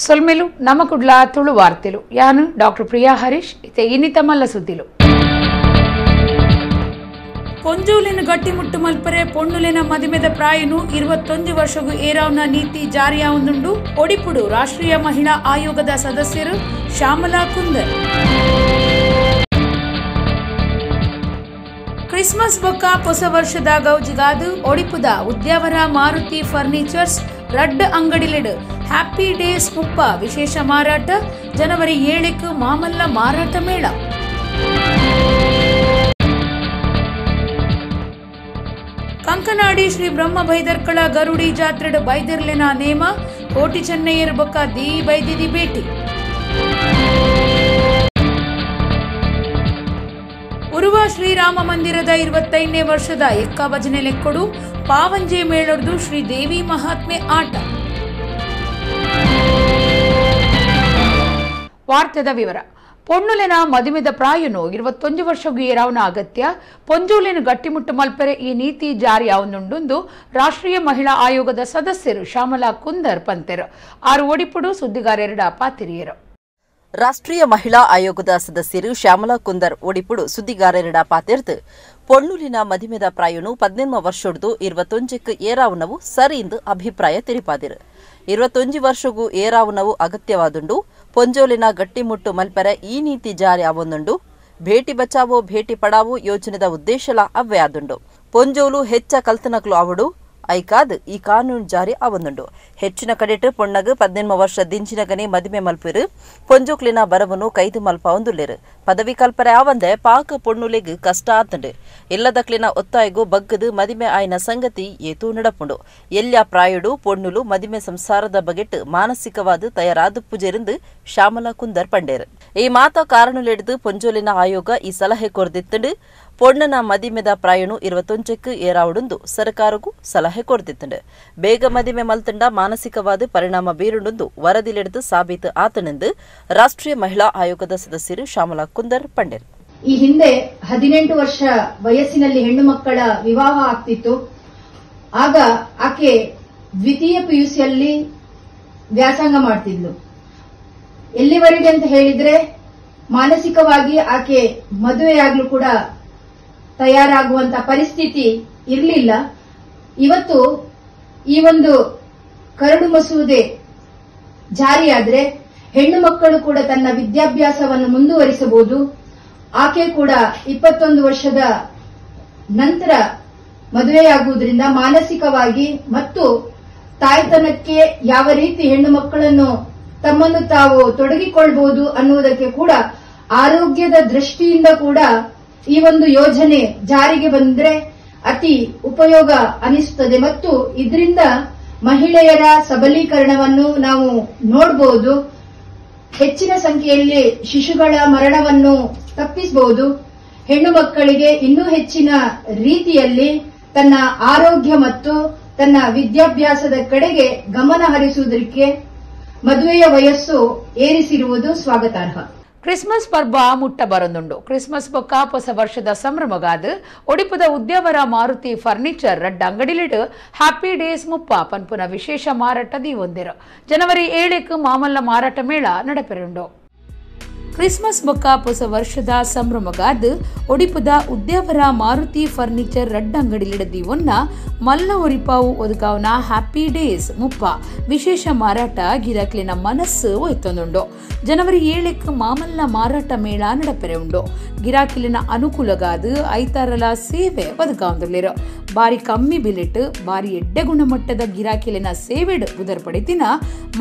ಸೊಲ್ಮೆಲು ನಮ್ಮ ಕುಡ್ಲ ತುಳು ವಾರ್ತೆಲು ಯಾನು ಡಾಕ್ಟರ್ ಪ್ರಿಯಾ ಹರೀಶ್ ಇತ್ತೆ ಇನ್ನಿತ ಮಲ್ಲ ಸುದ್ದಿಲು ಪೊಂಜೂಲಿನ ಗಟ್ಟಿಮುಟ್ಟು ಮಲ್ಪರೆ ಪೊಣ್ಣುಲಿನ ಮದಿಮೆದ ಪ್ರಾಯನು 21 ವರ್ಷಗೂ ಏರಾವ್ನ ನೀತಿ ಜಾರಿಯಾವುದುಂಡು ಒಡಿಪುಡು ರಾಷ್ಟ್ರೀಯ ಮಹಿಳಾ ಆಯೋಗದ ಸದಸ್ಯರು ಶ್ಯಾಮಲಾ ಕುಂದರ್. ಕ್ರಿಸ್ಮಸ್ ಬೊಕ್ಕ ಹೊಸ ವರ್ಷದ ಗೌಜಿಗಾದು ಒಡಿಪುದ ಉದ್ಯಾವರ ಮಾರುತಿ ಫರ್ನಿಚರ್ಸ್ ರಡ್ಡ್ ಅಂಗಡಿಲೆಡ್ ಹ್ಯಾಪಿ ಡೇಸ್ ಮುಪ್ಪ ವಿಶೇಷ ಮಾರಾಟ ಜನವರಿ 7 ಮಾಮಲ್ಲ ಮಾರಾಟ ಮೇಳ. ಕಂಕನಾಡಿ ಶ್ರೀ ಬ್ರಹ್ಮ ಬೈದರ್ಕಳ ಗರುಡಿ ಜಾತ್ರೆಡ್ ಬೈದಿರ್ಲಿನ ನೇಮ ಕೋಟಿ ಚೆನ್ನಯ್ಯರ್ ಬೊಕ್ಕ ದಿ ಬೈದಿದಿ ಭೇಟಿ. ಉರುವ ಶ್ರೀರಾಮ ಮಂದಿರದ 25ನೇ ವರ್ಷದ ಎಕ್ಕ ಭಜನೆ ಲೆಕ್ಕೊಡು ಪಾವಂಜೆ ಮೇಳೊಡ್ದು ಶ್ರೀ ದೇವಿ ಮಹಾತ್ಮೆ ಆಟ. ವಾರ್ತೆದ ವಿವರ. ಪೊಣ್ಣುಲಿನ ಮದಿಮೆದ ಪ್ರಾಯನು 21 ವರ್ಷಗೂ ಏರಾವನ ಅಗತ್ಯ ಪೊಂಜೂಲಿನ ಗಟ್ಟಿಮುಟ್ಟು ಮಲ್ಪರೆ ಈ ನೀತಿ ಜಾರಿಯಾವುದುಂಡು ರಾಷ್ಟ್ರೀಯ ಮಹಿಳಾ ಆಯೋಗದ ಸದಸ್ಯರು ಶ್ಯಾಮಲಾ ಕುಂದರ್ ಪಂತೆರು ಆರು ಒಡಿಪುಡು ಸುದ್ದಿಗಾರರ ಪಾತಿರಿಯರು. ರಾಷ್ಟ್ರೀಯ ಮಹಿಳಾ ಆಯೋಗದ ಸದಸ್ಯರು ಶ್ಯಾಮಲಾ ಕುಂದರ್ ಒಡಿಪುಡು ಸುದ್ದಿಗಾರರ ಪಾತಿರ್ದು ಪೊಣ್ಣುಲಿನ ಮದಿಮೆದ ಪ್ರಾಯನು 18 ವರ್ಷೊಡ್ದು 21 ಏರಾವುನವು ಸರಿ ಎಂದು ಅಭಿಪ್ರಾಯ ತಿಳಿಪಾದಿರು. 21 ವರ್ಷಗೂ ಏರಾವುನವು ಅಗತ್ಯವಾದುಂಡು ಪೊಂಜೋಲಿನ ಗಟ್ಟಿಮುಟ್ಟು ಮಲ್ಪರೆ ಈ ನೀತಿ ಜಾರಿ ಆವೊಂದುಂಡು ಭೇಟಿ ಬಚಾವೋ ಭೇಟಿ ಪಡಾವೋ ಯೋಜನೆದ ಉದ್ದೇಶಲ ಅವ್ವೆ ಆದುಂಡು ಪೊಂಜೋಲು ಹೆಚ್ಚ ಕಲ್ತನಕ್ಲು ಆವಡು ಐಕಾದ್ ಈ ಕಾನೂನು ಜಾರಿ ಆವೊಂದುಂಡು ಹೆಚ್ಚಿನ ಕಡೆಟ್ ಪೊಣ್ಣಗ್ 18 ವರ್ಷ ದಿಂಚಿನಗನೆ ಮದಿಮೆ ಮಲ್ಪಿರು ಪೊಂಜೋಕ್ಲಿನ ಬರವನು ಕೈದು ಮಲ್ಪ ಒಂದುಲ್ಲೇರು ಪದವಿ ಕಲ್ಪರೆ ಆವಂದೆ ಪಾಕ ಪೊಣ್ಣುಲೆಗ್ ಕಷ್ಟ ಆತಂಡು ಎಲ್ಲದಕ್ಲಿನ ಒತ್ತಾಯಗೂ ಬಗ್ಗದು ಮದಿಮೆ ಆಯ್ನ ಸಂಗತಿ ಏತೂ ನಡಪುಂಡು ಎಲ್ಯ ಪ್ರಾಯುಡು ಪೊಣ್ಣುಲು ಮದಿಮೆ ಸಂಸಾರದ ಬಗೆಟ್ ಮಾನಸಿಕವಾದ ತಯಾರಾದ ಪುಜೆರಿಂದು ಶ್ಯಾಮಲಾ ಕುಂದರ್ ಪಂಡೇರು. ಈ ಮಾತ ಕಾರಣಲೆಡ್ದು ಪೊಂಜೋಲಿನ ಆಯೋಗ ಈ ಸಲಹೆ ಕೊರ್ದಿತ್ತಂಡು ಪೊಣ್ಣನ ಮದಿಮೆದ ಪ್ರಾಯನು 21 ಏರಾವುಡುಂದು ಸರ್ಕಾರಗೂ ಸಲಹೆ ಕೊರ್ದಿತ್ತಂಡು ಬೇಗ ಮದಿಮೆ ಮಲ್ತಂಡ ಮಾನಸಿಕವಾದ ಪರಿಣಾಮ ಬೀರುಂಡು ವರದಿಲೆಡ್ದು ಸಾಬೀತು ಆತನೆಂದು ರಾಷ್ಟ್ರೀಯ ಮಹಿಳಾ ಆಯೋಗದ ಸದಸ್ಯರು ಶ್ಯಾಮಲಾ ಕುಂದರ್ ಪಂಡೇರು. ಈ ಹಿಂದೆ 18 ವರ್ಷ ವಯಸ್ಸಿನಲ್ಲಿ ಹೆಣ್ಣು ಮಕ್ಕಳ ವಿವಾಹ ಆಗ್ತಿತ್ತು. ಆಗ ಆಕೆ ದ್ವಿತೀಯ ಪಿಯುಸಿಯಲ್ಲಿ ವ್ಯಾಸಂಗ ಮಾಡ್ತಿದ್ಲು. ಎಲ್ಲಿವರೆಗೆ ಅಂತ ಹೇಳಿದ್ರೆ ಮಾನಸಿಕವಾಗಿ ಆಕೆ ಮದುವೆಯಾಗ್ಲೂ ಕೂಡ ತಯಾರಾಗುವಂತ ಪರಿಸ್ಥಿತಿ ಇರಲಿಲ್ಲ. ಇವತ್ತು ಈ ಒಂದು ಕರಡು ಮಸೂದೆ ಜಾರಿಯಾದ್ರೆ ಹೆಣ್ಣು ಮಕ್ಕಳು ಕೂಡ ತನ್ನ ವಿದ್ಯಾಭ್ಯಾಸವನ್ನು ಮುಂದುವರಿಸಬಹುದು. ಆಕೆ ಕೂಡ 21 ವರ್ಷದ ನಂತರ ಮದುವೆಯಾಗುವುದರಿಂದ ಮಾನಸಿಕವಾಗಿ ಮತ್ತು ತಾಯ್ತನಕ್ಕೆ ಯಾವ ರೀತಿ ಹೆಣ್ಣು ಮಕ್ಕಳನ್ನು ತಮ್ಮನ್ನು ತಾವು ತೊಡಗಿಕೊಳ್ಳಬಹುದು ಅನ್ನುವುದಕ್ಕೆ ಕೂಡ ಆರೋಗ್ಯದ ದೃಷ್ಟಿಯಿಂದ ಕೂಡ ಈ ಒಂದು ಯೋಜನೆ ಜಾರಿಗೆ ಬಂದ್ರೆ ಅತಿ ಉಪಯೋಗ ಅನಿಸುತ್ತದೆ ಮತ್ತು ಇದರಿಂದ ಮಹಿಳೆಯರ ಸಬಲೀಕರಣವನ್ನು ನಾವು ನೋಡಬಹುದು. ಹೆಚ್ಚಿನ ಸಂಖ್ಯೆಯಲ್ಲಿ ಶಿಶುಗಳ ಮರಣವನ್ನು ತಪ್ಪಿಸಬಹುದು. ಹೆಣ್ಣು ಮಕ್ಕಳಿಗೆ ಇನ್ನೂ ಹೆಚ್ಚಿನ ರೀತಿಯಲ್ಲಿ ತನ್ನ ಆರೋಗ್ಯ ಮತ್ತು ತನ್ನ ವಿದ್ಯಾಭ್ಯಾಸದ ಕಡೆಗೆ ಗಮನ ಹರಿಸುವುದಕ್ಕೆ ಮದುವೆಯ ವಯಸ್ಸು ಏರಿಸಿರುವುದು ಸ್ವಾಗತಾರ್ಹ. ಕ್ರಿಸ್ಮಸ್ ಪರ್ವ ಮುಟ್ಟ ಬರೊಂದುಂಡು ಕ್ರಿಸ್ಮಸ್ ಬೊಕ್ಕ ಹೊಸ ವರ್ಷದ ಸಂಭ್ರಮಗಾದು ಒಡಿಪುದ ಉದ್ಯಾವರ ಮಾರುತಿ ಫರ್ನಿಚರ್ ರಡ್ಡ್ ಅಂಗಡಿಲಿಡ್ ಹ್ಯಾಪಿ ಡೇಸ್ ಮುಪ್ಪ ಪನ್ಪುನ ವಿಶೇಷ ಮಾರಾಟ ದೀವೊಂದಿರು ಜನವರಿ 7 ಮಾಮಲ್ಲ ಮಾರಾಟ ಮೇಳ ನಡಪೆರುಂಡು. ಕ್ರಿಸ್ಮಸ್ ಬೊಕ್ಕ ಹೊಸ ವರ್ಷದ ಸಂಭ್ರಮಗಾದ್ ಒಡಿಪುದ ಉದ್ಯಾವರ ಮಾರುತಿ ಫರ್ನಿಚರ್ ರಡ್ಡ್ ಅಂಗಡಿಲಿಡದಿ ಒನ್ನ ಮಲ್ಲ ಒರಿಪಾವು ಒದಗಾವನ ಹ್ಯಾಪಿ ಡೇಸ್ ಮುಪ್ಪ ವಿಶೇಷ ಮಾರಾಟ ಗಿರಾಕ್ಲಿನ ಮನಸ್ಸು ಒಯ್ತೊಂದುಂಡು ಜನವರಿ 7 ಮಾಮಲ್ಲ ಮಾರಾಟ ಮೇಳ ನಡಪೆರೆ ಉಂಡು ಗಿರಾಕಿಲಿನ ಅನುಕೂಲಗಾದ್ ಐತಾರಲ ಸೇವೆ ಒದಗಾವಂದುಳ್ಳಿರು ಬಾರಿ ಕಮ್ಮಿ ಬಿಲೆಟ್ ಬಾರಿ ಎಡ್ಡೆ ಗುಣಮಟ್ಟದ ಗಿರಾಕಿಲಿನ ಸೇವೆಡ್ ಉದರ್ಪಡಿತಿನ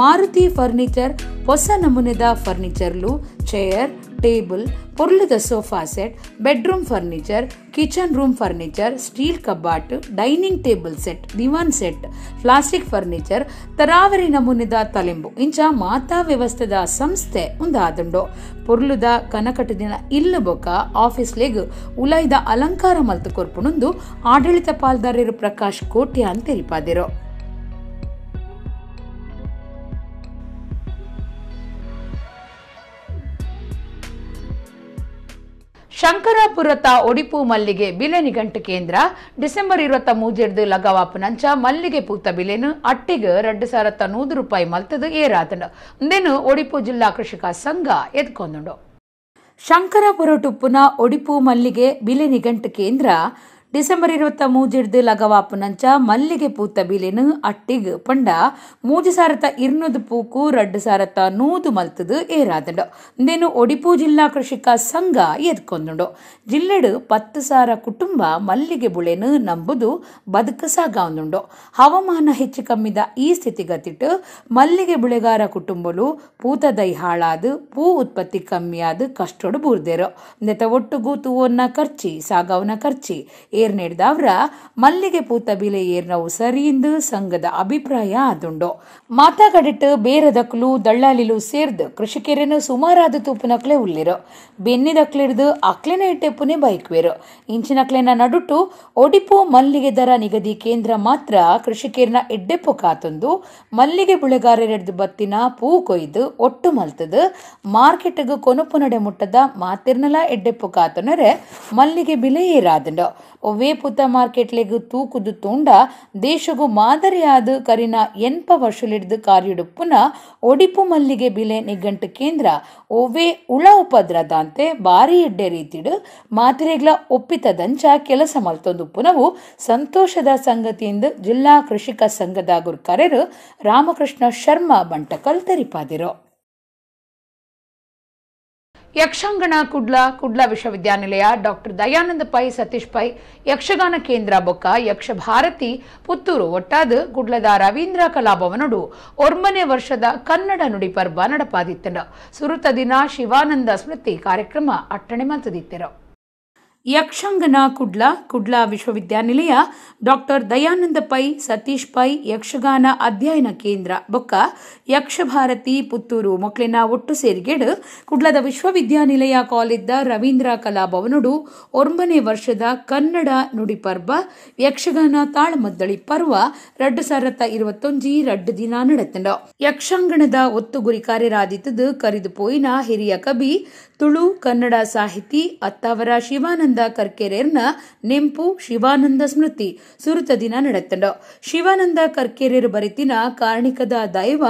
ಮಾರುತಿ ಫರ್ನಿಚರ್ ಹೊಸ ನಮೂನೆದ ಫರ್ನಿಚರ್ಲು ಚೇರ್ ಟೇಬಲ್ ಪೊರ್ಲದ sofa set bedroom furniture kitchen room furniture steel ಕಬ್ಬಾಟ್ ಡೈನಿಂಗ್ ಟೇಬಲ್ ಸೆಟ್ ದಿವಾನ್ ಸೆಟ್ ಪ್ಲಾಸ್ಟಿಕ್ ಫರ್ನಿಚರ್ ತರಾವರಿ ನಮೂನೆದ ತಲೆಂಬು ಇಂಚ ಮಾತಾ ವ್ಯವಸ್ಥೆದ ಸಂಸ್ಥೆ ಉಂದಾದುಂಡು ಪೊರ್ಲುದ ಕನಕಟದಿನ ಇಲ್ಲು ಬೊಕ ಆಫೀಸ್ ಲೆಗ್ ಉಲಾಯ್ದ ಅಲಂಕಾರ ಮಲ್ತು ಕೊರ್ಪುಣುಂದು ಆಡಳಿತ ಪಾಲ್ದಾರರು ಪ್ರಕಾಶ್ ಕೋಟ್ಯ ಅಂತ ತೆರಿಪಾದಿರು. ಶಂಕರಾಪುರತ ಒಡಿಪು ಮಲ್ಲಿಗೆ ಬಿಲೆ ನಿಘಂಟು ಕೇಂದ್ರ ಡಿಸೆಂಬರ್ 23 ಲಗವಾಪು ನಂಚ ಮಲ್ಲಿಗೆ ಪೂತ ಬಿಲೆನು ಅಟ್ಟಿಗೆ 2,100 ರೂಪಾಯಿ ಮಲ್ತದು ಏರಾತಂಡು ಇಂದೇನು ಒಡಿಪು ಜಿಲ್ಲಾ ಕೃಷಿಕ ಸಂಘ ಎದ್ಕೊಂಡುಂಡು. ಶಂಕರಾಪುರ ಟುಪ್ಪುನ ಒಡಿಪು ಮಲ್ಲಿಗೆ ಬಿಲೆ ನಿಘಂಟು ಕೇಂದ್ರ ಡಿಸೆಂಬರ್ 23 ಲಗವಾಪು ನಂಚ ಮಲ್ಲಿಗೆ ಪೂತ ಬಿಲೆನು ಅಟ್ಟಿಗ್ ಪಂಡ 3,200 ಪೂಕು 2,100 ಮಲ್ತದು ಏರಾದಂಡು ಇಂದೇನು ಒಡಿಪು ಜಿಲ್ಲಾ ಕೃಷಿಕ ಸಂಘ ಎದ್ಕೊಂಡುಂಡು. ಜಿಲ್ಲೆಡು 10,000 ಕುಟುಂಬ ಮಲ್ಲಿಗೆ ಬುಳೆನು ನಂಬುದು ಬದುಕ ಸಾಗಾವುಂಡು. ಹವಾಮಾನ ಹೆಚ್ಚು ಕಮ್ಮಿದ ಈ ಸ್ಥಿತಿಗತಿಟ್ಟು ಮಲ್ಲಿಗೆ ಬುಳೆಗಾರ ಕುಟುಂಬಲು ಪೂತ ದೈ ಹಾಳಾದು ಪೂ ಉತ್ಪತ್ತಿ ಕಮ್ಮಿಯಾದು ಕಷ್ಟೋಡು ಬೂರ್ದೇರು ನೆತ ಒಟ್ಟುಗೂ ತೂವನ್ನ ಖರ್ಚಿ ಸಾಗವನ ಖರ್ಚಿ ಏರ್ನೆಡ್ದವ್ರ ಮಲ್ಲಿಗೆ ಪೂತ ಬಿಲೆ ಏರ್ನವು ಸರಿಯಿಂದ ಸಂಘದ ಅಭಿಪ್ರಾಯ ಆದುಂಡು. ಮಾತಾಗಡಿಟ್ಟು ಬೇರದಕ್ಲು ದಳ್ಳಾಲಿಲು ಸೇರ್ದು ಕೃಷಿಕರೇನು ಸುಮಾರಾದ ತೂಪುನಕ್ಲೆ ಉಳ್ಳಿರು ಬೆನ್ನಿದಕ್ಲಿಡ್ದು ಅಕ್ಲೆನ ಇಟ್ಟೆಪ್ಪುನೆ ಬೈಕ್ವೇರು ಇಂಚಿನಕ್ಲೆನ ನಡುಟು ಒಡಿಪು ಮಲ್ಲಿಗೆ ದರ ನಿಗದಿ ಕೇಂದ್ರ ಮಾತ್ರ ಕೃಷಿಕೇರ್ನ ಎಡ್ಡೆಪ್ಪು ಕಾತೊಂದು ಮಲ್ಲಿಗೆ ಬುಳೆಗಾರರೆಡ್ದು ಬತ್ತಿನ ಪೂ ಕೊಯ್ದು ಒಟ್ಟು ಮಲ್ತದು ಮಾರ್ಕೆಟ್ಗೆ ಕೊನುಪು ನಡೆ ಮುಟ್ಟದ ಮಾತಿರ್ನಲ ಎಡ್ಡೆಪ್ಪು ಕಾತೊನರೆ ಮಲ್ಲಿಗೆ ಬಿಲೆ ಏರಾದಂಡು ಒವ್ವೇ ಪುತ್ತ ಮಾರ್ಕೆಟ್ಲೆಗು ತೂಕುದು ತೋಂಡ ದೇಶಗೂ ಮಾದರಿಯಾದ ಕರಿನ 8 ವರ್ಷಲಿಡ್ದು ಕಾರ್ಯುಡುಪ್ಪುನ ಒಡಿಪು ಮಲ್ಲಿಗೆ ಬಿಲೆ ನಿಘಂಟು ಕೇಂದ್ರ ಒವ್ವೇ ಉಳ ಉಪದ್ರದಂತೆ ಬಾರಿ ಎಡ್ಡೆ ರೀತಿಡು ಮಾತಿರೆಗ್ಲ ಒಪ್ಪಿತದಂಚ ಕೆಲಸ ಮಲ್ತೊಂದು ಪುನವು ಸಂತೋಷದ ಸಂಗತಿಯಿಂದ ಜಿಲ್ಲಾ ಕೃಷಿಕ ಸಂಘದ ಗುರುಕರರು ರಾಮಕೃಷ್ಣ ಶರ್ಮಾ ಬಂಟಕಲ್ ತೆರಿಪಾದಿರು. ಯಕ್ಷಾಂಗಣ ಕುಡ್ಲ ವಿಶ್ವವಿದ್ಯಾನಿಲಯ ಡಾಕ್ಟರ್ ದಯಾನಂದ ಪೈ ಸತೀಶ್ ಪೈ ಯಕ್ಷಗಾನ ಕೇಂದ್ರ ಬೊಕ್ಕ ಯಕ್ಷ ಭಾರತಿ ಪುತ್ತೂರು ಒಟ್ಟಾದ ಕುಡ್ಲದ ರವೀಂದ್ರ ಕಲಾಭವನಡು 9ನೇ ವರ್ಷದ ಕನ್ನಡ ನುಡಿ ಪರ್ಬ ನಡಪಾದಿತ್ತಂಡ ಸುರುತ ದಿನ ಶಿವಾನಂದ ಸ್ಮೃತಿ ಕಾರ್ಯಕ್ರಮ ಅಟ್ಟಣೆ ಮಲ್ತದಿತ್ತೆರು. ಯಕ್ಷಾಂಗನ ಕುಡ್ಲ ವಿಶ್ವವಿದ್ಯಾನಿಲಯ ಡಾಕ್ಟರ್ ದಯಾನಂದ ಪೈ ಸತೀಶ್ ಪೈ ಯಕ್ಷಗಾನ ಅಧ್ಯಯನ ಕೇಂದ್ರ ಬೊಕ್ಕ ಯಕ್ಷ ಭಾರತಿ ಪುತ್ತೂರು ಮೊಕ್ಲಿನ ಒಟ್ಟು ಸೇರಿಗೆಡು ಕುಡ್ಲದ ವಿಶ್ವವಿದ್ಯಾನಿಲಯ ಕಾಲೇಜ್ದ ರವೀಂದ್ರ ಕಲಾಭವನಡು 9ನೇ ವರ್ಷದ ಕನ್ನಡ ನುಡಿ ಪರ್ಬ ಯಕ್ಷಗಾನ ತಾಳಮದ್ದಳಿ ಪರ್ವ 2021 ದಿನ ನಡೆತಂಡ. ಯಕ್ಷಾಂಗಣದ ಒತ್ತು ಗುರಿಕಾರ್ಯರಾದಿತ್ತದು ಕರಿದು ಪೋಯಿನ ಹಿರಿಯ ಕವಿ ತುಳು ಕನ್ನಡ ಸಾಹಿತಿ ಅತ್ತಾವರ ಶಿವಾನಂದ ಕರ್ಕೆರೆರ್ನ ನೆಂಪು ಶಿವಾನಂದ ಸ್ಮೃತಿ ಸುರುತ ದಿನ ನಡೆತಂಡ. ಶಿವಾನಂದ ಕರ್ಕೆರೆರು ಬರಿತಿನ ಕಾರ್ಣಿಕದ ದೈವ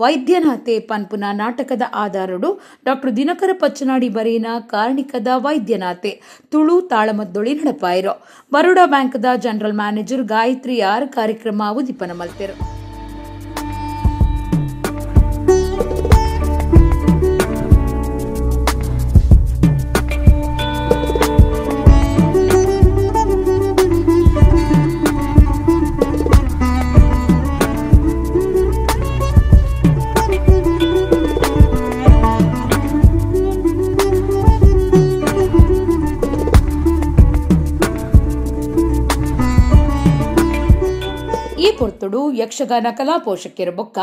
ವೈದ್ಯನಾಥೆ ಪನ್ಪುನ ನಾಟಕದ ಆಧಾರಡು ಡಾಕ್ಟರ್ ದಿನಕರ ಪಚ್ಚನಾಡಿ ಬರೀನ ಕಾರ್ಣಿಕದ ವೈದ್ಯನಾಥೆ ತುಳು ತಾಳಮದ್ದೊಳಿ ನಡಪಾಯಿರೋ ಬರೋಡಾ ಬ್ಯಾಂಕ್ದ ಜನರಲ್ ಮ್ಯಾನೇಜರ್ ಗಾಯತ್ರಿ ಆರ್ ಕಾರ್ಯಕ್ರಮ ಉದಿಪನ ಮಲ್ತೆರು. ಈ ಪೊರ್ತುಡು ಯಕ್ಷಗಾನ ಕಲಾ ಪೋಷಕರು ಬೊಕ್ಕ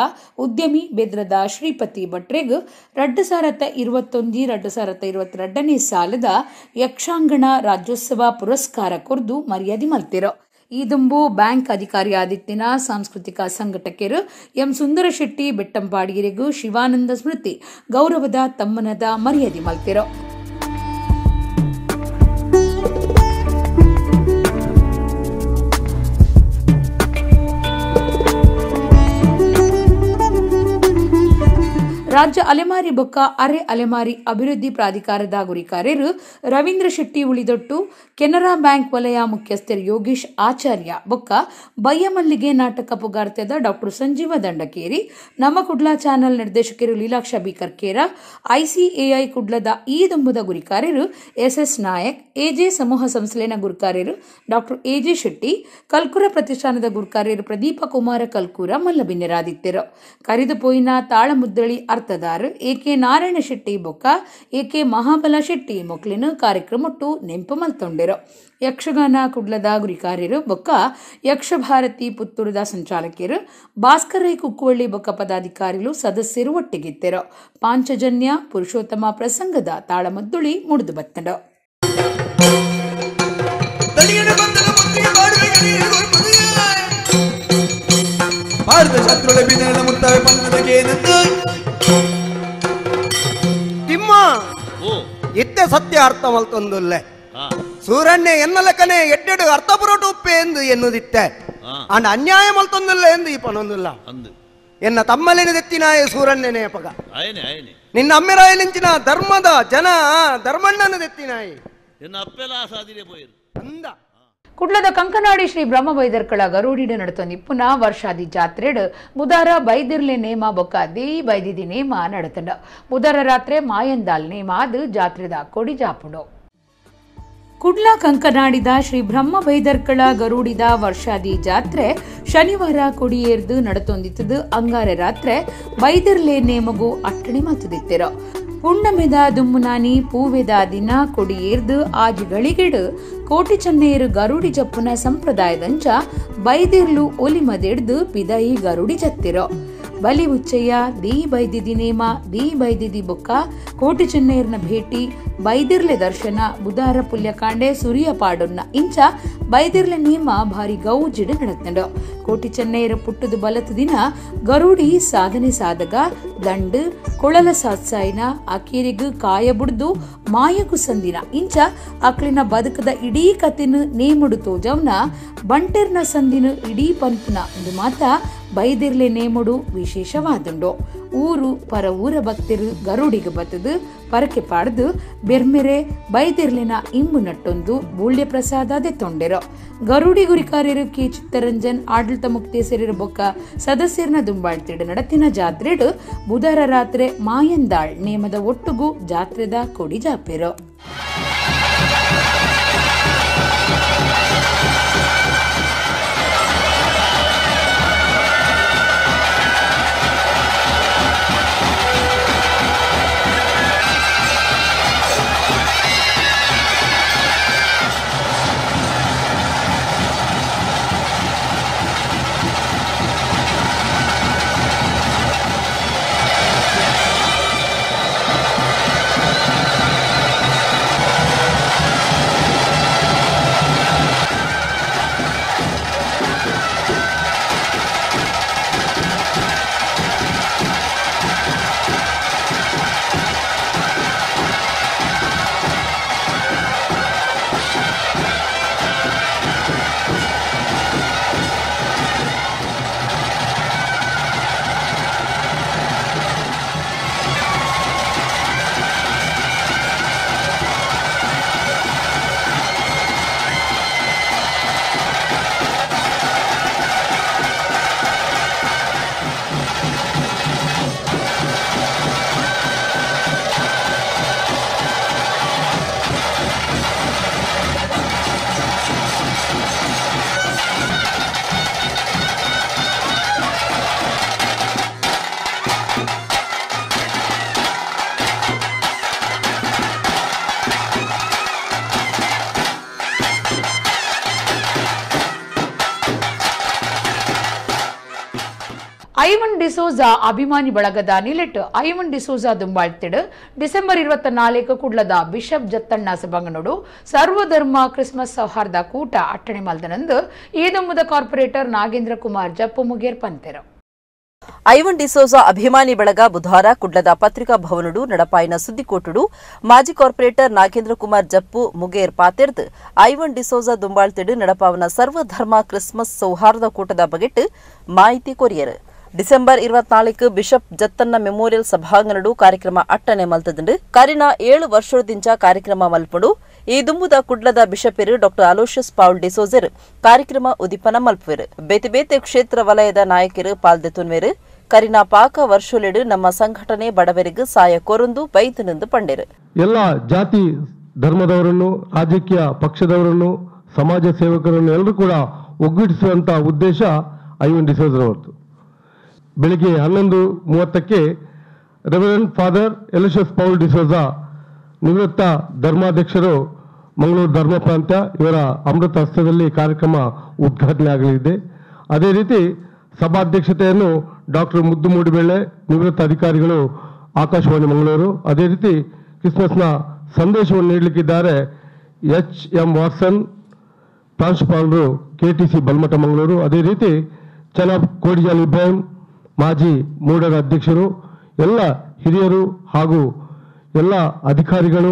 ಉದ್ಯಮಿ ಬೆದ್ರದ ಶ್ರೀಪತಿ ಭಟ್ರೆಗ್ 2021-2022ನೇ ಸಾಲದ ಯಕ್ಷಾಂಗಣ ರಾಜ್ಯೋತ್ಸವ ಪುರಸ್ಕಾರ ಕೊರ್ದು ಮರ್ಯಾದೆ ಮಲ್ತಿರೋ. ಈ ದುಂಬು ಬ್ಯಾಂಕ್ ಅಧಿಕಾರಿ ಆದಿತ್ಯನ ಸಾಂಸ್ಕೃತಿಕ ಸಂಘಟಕರು ಎಂ ಸುಂದರ ಶೆಟ್ಟಿ ಬೆಟ್ಟಂಪಾಡಿಗೆರೆಗೂ ಶಿವಾನಂದ ಸ್ಮೃತಿ ಗೌರವದ ತಮ್ಮನದ ಮರ್ಯಾದೆ ಮಲ್ತಿರೋ. ರಾಜ್ಯ ಅಲೆಮಾರಿ ಬೊಕ್ಕ ಅರೆ ಅಲೆಮಾರಿ ಅಭಿವೃದ್ಧಿ ಪ್ರಾಧಿಕಾರದ ಗುರಿಕಾರ್ಯರು ರವೀಂದ್ರ ಶೆಟ್ಟಿ ಉಳಿದೊಟ್ಟು ಕೆನರಾ ಬ್ಯಾಂಕ್ ವಲಯ ಮುಖ್ಯಸ್ಥರು ಯೋಗೀಶ್ ಆಚಾರ್ಯ ಬೊಕ್ಕ ಬಯ್ಯಮಲ್ಲಿಗೆ ನಾಟಕ ಪುಗಾರ್ತೆದ ಡಾಕ್ಟರ್ ಸಂಜೀವ ದಂಡಕೇರಿ ನಮ್ಮ ಕುಡ್ಲಾ ಚಾನೆಲ್ ನಿರ್ದೇಶಕರು ಲೀಲಾಕ್ಷ ಬಿ ಕರ್ಕೇರ ಐಸಿಎಐ ಕುಡ್ಲದ ಈ ದುಂಬುದ ಗುರಿಕಾರ್ಯರು ಎಸ್ಎಸ್ ನಾಯಕ್ ಎಜೆ ಸಮೂಹ ಸಂಸ್ಥೆನ ಗುರುಕಾರ್ಯರು ಡಾಕ್ಟರ್ ಎಜೆ ಶೆಟ್ಟಿ ಕಲ್ಕುರ ಪ್ರತಿಷ್ಠಾನದ ಗುರುಕಾರ್ಯರು ಪ್ರದೀಪ ಕುಮಾರ ಕಲ್ಕೂರ ಮಲ್ಲಬಿನ್ನೆರಾದಿತ್ತೆರು. ಕರಿದು ಪೋಯಿನ ತಾಳಮುದ್ದಳಿ ಅರ್ಥದಾರ್ ಎಕೆ ನಾರಾಯಣ ಶೆಟ್ಟಿ ಬೊಕ್ಕ ಎಕೆ ಮಹಾಬಲ ಶೆಟ್ಟಿ ಮೊಕ್ಲಿನ ಕಾರ್ಯಕ್ರಮಟ್ಟು ನೆಂಪು ಮಲ್ತೊಂಡೆರು. ಯಕ್ಷಗಾನ ಕುಡ್ಲದ ಗುರಿಕಾರ್ಯರು ಬೊಕ್ಕ ಯಕ್ಷ ಭಾರತಿ ಪುತ್ತೂರದ ಸಂಚಾಲಕಿಯರು ಭಾಸ್ಕರೈ ಕುಕ್ಕುವಳ್ಳಿ ಬೊಕ್ಕ ಪದಾಧಿಕಾರಿಗಳು ಸದಸ್ಯರು ಒಟ್ಟಿಗಿತ್ತೆರು. ಪಾಂಚಜನ್ಯ ಪುರುಷೋತ್ತಮ ಪ್ರಸಂಗದ ತಾಳಮದ್ದುಳಿ ಮುಡಿದು ಬತ್ತಡ. ತಿಮ್ಮ ಎತ್ತ ನಿತ್ಯ ಸತ್ಯ ಅರ್ಥ ಮಲ್ತೊಂದುಲ್ಲೆ ಸೂರಣ್ಯ ಎನ್ನಲಕನೆ ಎಡ್ಡೆಡು ಅರ್ಥಪುರೋಟ ಉಪ್ಪೆ ಎಂದು ಎನ್ನುದಿತ್ತೆ ಅಂಡ್ ಅನ್ಯಾಯ ಮಲ್ತೊಂದುಲ್ಲ ಎಂದು ಈ ಪನೊಂದುಲ್ಲ ಎನ್ನ ತಮ್ಮಲಿನ ದೆತ್ತಿನಾಯ ಸೂರಣ್ಯನೇ ಪಗ ನಿನ್ನ ಅಮ್ಮೆರಾಯಲಿಂಚಿನ ಧರ್ಮದ ಜನ ಧರ್ಮಣ್ಣನ ದೆತ್ತಿನಾಯಿ ಅಂದ ಕುಡ್ಲದ ಕಂಕನಾಡಿ ಶ್ರೀ ಬ್ರಹ್ಮ ಬೈದರ್ಕಳ ಗರುಡಿಡ ನಡತೊಂದು ಇಪ್ಪುನ ವರ್ಷಾದಿ ಜಾತ್ರೆಡ್ ಬುಧಾರ ಬೈದಿರ್ಲೆ ನೇಮ ಬೊಕ್ಕ ದೇ ಬೈದಿದಿ ನೇಮ ನಡತಂಡ ಬುಧಾರ ರಾತ್ರಿ ಮಾಯಂದಾಲ್ ನೇಮ ಅದು ಜಾತ್ರೆದ ಕೊಡಿ ಜಾಪುಂಡು ಕುಡ್ಲ ಕಂಕನಾಡಿದ ಶ್ರೀ ಬ್ರಹ್ಮ ಬೈದರ್ಕಳ ಗರುಡಿದ ವರ್ಷಾದಿ ಜಾತ್ರೆ ಶನಿವಾರ ಕೊಡಿಯೇರ್ದು ನಡತೊಂದಿತ್ತದು ಅಂಗಾರೆ ರಾತ್ರೆ ಬೈದಿರ್ಲೆ ನೇಮಗು ಅಟ್ಟಣಿ ಮತ್ತದಿತ್ತಿರ ಪುಣ್ಣಮೆದ ದುಮ್ಮುನಾನಿ ಪೂವೆದ ದಿನ ಕೊಡಿಯೇರ್ದು ಆಜಿಗಳಿಗೆಡು ಕೋಟಿ ಚನ್ನೇರು ಗರುಡಿ ಜಪ್ಪುನ ಸಂಪ್ರದಾಯದಂಚ ಬೈದಿರ್ಲು ಒಲಿಮದೆಡ್ದು ಪಿದಾಯಿ ಗರುಡಿ ಜತ್ತಿರೋ ಬಲಿ ಉಚ್ಚಯ್ಯ ದಿ ಬೈದಿದಿ ನೇಮ ದಿ ಬೈದಿದಿ ಬೊಕ್ಕ ಕೋಟಿ ಚೆನ್ನೈರ್ನ ಭೇಟಿ ಬೈದಿರ್ಲೆ ದರ್ಶನ ಬುಧಾರ ಪುಲ್ಯಕಾಂಡೆ ಸುರಿಯ ಪಾಡೊನ್ನ ಇಂಚ ಬೈದಿರ್ಲೆ ನೇಮ ಭಾರಿ ಗೌಜಿಡ ನಡತಂಡು ಕೋಟಿ ಚೆನ್ನೈರ ಪುಟ್ಟದು ಬಲತು ದಿನ ಗರುಡಿ ಸಾಧನೆ ಸಾಧಗ ದಂಡು ಕೊಳಲ ಸಾತ್ಸಾಯಿನ ಅಕೇರಿಗು ಕಾಯ ಬುಡ್ದು ಮಾಯಗು ಸಂದಿನ ಇಂಚ ಅಕ್ಲಿನ ಬದುಕದ ಇಡೀ ಕತಿನ ನೇಮುಡು ತೋಜವ್ನ ಬಂಟೆರ್ನ ಸಂದಿನ ಇಡೀ ಪನ್ಪುನ ಒಂದು ಮಾತ ಬೈದಿರ್ಲೆ ನೇಮುಡು ವಿಶೇಷವಾದುಂಡು ಊರು ಪರ ಊರ ಭಕ್ತರು ಗರುಡಿಗೆ ಬತ್ತದು ಪರಕೆ ಪಾಡ್ದು ಬೆರ್ಮೆರೆ ಬೈದಿರ್ಲಿನ ಇಂಬು ನಟ್ಟೊಂದು ಬೂಳ್ಯ ಪ್ರಸಾದದೆ ತೊಂಡೆರೋ ಗರುಡಿ ಗುರಿಕಾರ್ಯರು ಕೆ ಚಿತ್ತರಂಜನ್ ಆಡಳಿತ ಮುಕ್ತೇಸರಿರ ಬೊಕ್ಕ ಸದಸ್ಯರನ್ನ ದುಂಬಾಳ್ತಿಡು ನಡತಿನ ಜಾತ್ರೆಡು ಬುಧರ ರಾತ್ರಿ ಮಾಯಂದಾಳ್ ನೇಮದ ಒಟ್ಟುಗು ಜಾತ್ರೆದ ಕೊಡಿ ಜಾಪೆರೋ ಐವನ್ ಡಿಸೋಜಾ ಅಭಿಮಾನಿ ಬಳಗದ ನಿಲೆಟ್ ಐವನ್ ಡಿಸೋಜಾ ದುಂಬಾಳ್ತಿಡು ಡಿಸೆಂಬರ್ 24 ಕುಡ್ಲದ ಬಿಷಪ್ ಜತ್ತಣ್ಣ ಸಭಾಂಗಣೋಡು ಸರ್ವಧರ್ಮ ಕ್ರಿಸ್ಮಸ್ ಸೌಹಾರ್ದ ಕೂಟ ಅಟ್ಟಣೆ ಮಲ್ದನಂದು ಈದುಂಬುದ ಕಾರ್ಪೊರೇಟರ್ ನಾಗೇಂದ್ರ ಕುಮಾರ್ ಜಪ್ಪು ಮುಗೇರ್ ಪಂತೆರು ಐವನ್ ಡಿಸೋಜಾ ಅಭಿಮಾನಿ ಬಳಗ ಬುಧವಾರ ಕುಡ್ಲದ ಪತ್ರಿಕಾ ಭವನಡು ನಡಪಾಯಿನ ಸುದ್ದಿಕೋಟುಡು ಮಾಜಿ ಕಾರ್ಪೊರೇಟರ್ ನಾಗೇಂದ್ರ ಕುಮಾರ್ ಜಪ್ಪು ಮುಗೇರ್ ಪಾತೆರ್ದು ಐವನ್ ಡಿಸೋಜಾ ದುಂಬಾಳ್ತಿಡು ನಡಪಾವನ ಸರ್ವಧರ್ಮ ಕ್ರಿಸ್ಮಸ್ ಸೌಹಾರ್ದ ಕೂಟದ ಬಗೆಟ್ ಮಾಹಿತಿ ಕೊರಿಯರು ಡಿಸೆಂಬರ್ 24 ಬಿಷಪ್ ಜತ್ತನ್ನ ಮೆಮೋರಿಯಲ್ ಸಭಾಂಗಣಡು ಕಾರ್ಯಕ್ರಮ ಅಟ್ಟನೆ ಮಲ್ತದಂಡು ಕರಿನ 7 ವರ್ಷದಿಂಚ ಕಾರ್ಯಕ್ರಮ ಮಲ್ಪಡು ಈ ದುಂಬುದ ಕುಡ್ಲದ ಬಿಷಪೆರು ಡಾಕ್ಟರ್ ಅಲೋಷಿಯಸ್ ಪೌಲ್ ಡಿಸೋಜರ್ ಕಾರ್ಯಕ್ರಮ ಉದಿಪನ ಮಲ್ಪುವೆರು ಬೇತೆ ಬೇತೆ ಕ್ಷೇತ್ರ ವಲಯದ ನಾಯಕರು ಪಾಲ್ದೆತುನ್ವೆರು ಕರಿನ ಪಾಕ ವರ್ಷಲೆಡು ನಮ್ಮ ಸಂಘಟನೆ ಬಡವರಿಗೂ ಸಹಾಯ ಕೋರೊಂದು ಬೈತನೆಂದು ಪಂಡೆರು ಎಲ್ಲ ಜಾತಿ ಧರ್ಮದವರನ್ನು ರಾಜಕೀಯ ಪಕ್ಷದವರನ್ನು ಸಮಾಜ ಸೇವಕರನ್ನು ಎಲ್ಲರೂ ಕೂಡ ಒಗ್ಗೂಡಿಸುವಂತ ಉದ್ದೇಶ ಐವನ್ ಡಿಸೋಜರವರದು ಬೆಳಿಗ್ಗೆ 11:30ಕ್ಕೆ ರೆವರೆಂಡ್ ಫಾದರ್ ಎಲಿಷಸ್ ಪೌಲ್ ಡಿಸೋಜಾ ನಿವೃತ್ತ ಧರ್ಮಾಧ್ಯಕ್ಷರು ಮಂಗಳೂರು ಧರ್ಮ ಪ್ರಾಂತ್ಯ ಇವರ ಅಮೃತ ಹಸ್ತದಲ್ಲಿ ಕಾರ್ಯಕ್ರಮ ಉದ್ಘಾಟನೆ ಆಗಲಿದೆ. ಅದೇ ರೀತಿ ಸಭಾಧ್ಯಕ್ಷತೆಯನ್ನು ಡಾಕ್ಟರ್ ಮುದ್ದು ಮೂಡಿಬೆಳ್ಳೆ ನಿವೃತ್ತ ಅಧಿಕಾರಿಗಳು ಆಕಾಶವಾಣಿ ಮಂಗಳೂರು, ಅದೇ ರೀತಿ ಕ್ರಿಸ್ಮಸ್ನ ಸಂದೇಶವನ್ನು ನೀಡಲಿಕ್ಕಿದ್ದಾರೆ ಎಚ್.ಎಂ. ವಾಟ್ಸನ್ ಪ್ರಾಂಶುಪಾಲರು KTC ಬಲ್ಮಠ ಮಂಗಳೂರು, ಅದೇ ರೀತಿ ಜನಾಬ್ ಕೋಡಿಜಾಲ್ ಇಬ್ರಾಹಿಂ ಮಾಜಿ ಮೂಡರ ಅಧ್ಯಕ್ಷರು, ಎಲ್ಲ ಹಿರಿಯರು ಹಾಗೂ ಎಲ್ಲ ಅಧಿಕಾರಿಗಳು,